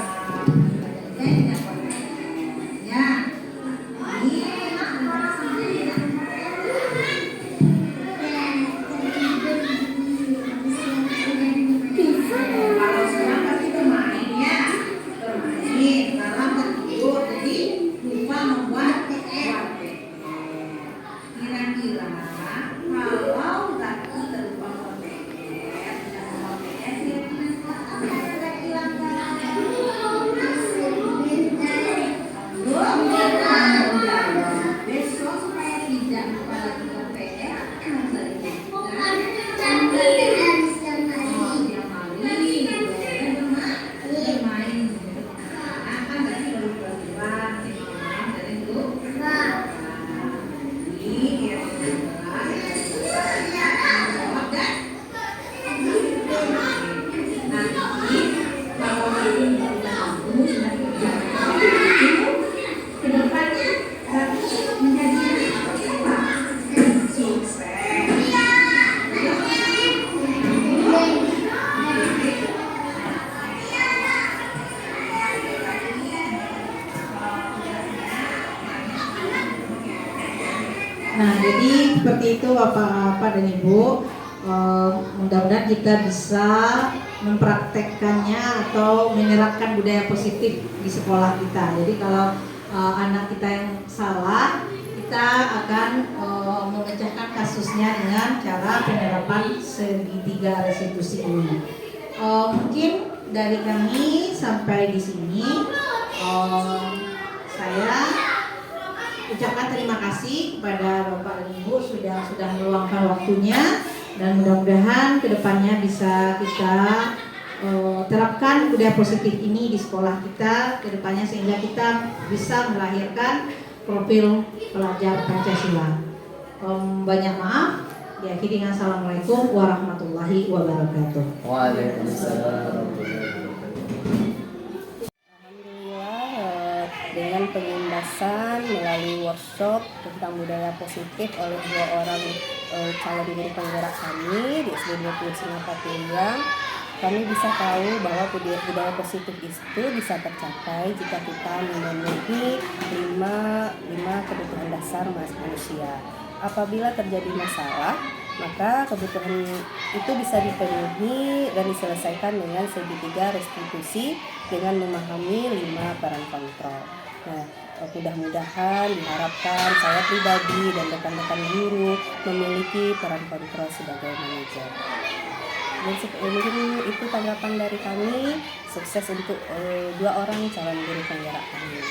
Nah, jadi seperti itu Bapak dan Ibu, mudah-mudahan kita bisa mempraktekkannya atau menerapkan budaya positif di sekolah kita. Jadi kalau anak kita yang salah, kita akan memecahkan kasusnya dengan cara penerapan segitiga restitusi ini. Mungkin dari kami sampai di sini, saya ucapkan terima kasih kepada Bapak dan Ibu sudah meluangkan waktunya, dan mudah-mudahan kedepannya bisa kita terapkan budaya positif ini di sekolah kita kedepannya sehingga kita bisa melahirkan profil pelajar Pancasila. Banyak maaf. Diakhiri dengan assalamualaikum warahmatullahi wabarakatuh. Waalaikumsalam. Alhamdulillah, dengan pengundasan melalui workshop tentang budaya positif oleh 2 orang calon guru penggerak kami di SD 20 Singapura. Kami bisa tahu bahwa budaya positif itu bisa tercapai jika kita memenuhi 5 kebutuhan dasar manusia. Apabila terjadi masalah, maka kebutuhan itu bisa dipenuhi dan diselesaikan dengan segitiga restitusi dengan memahami 5 peran kontrol. Nah, mudah-mudahan diharapkan saya pribadi dan rekan-rekan guru memiliki peran kontrol sebagai manajer. Dan mungkin itu tanggapan dari kami. Sukses untuk 2 orang calon guru penggerak kami.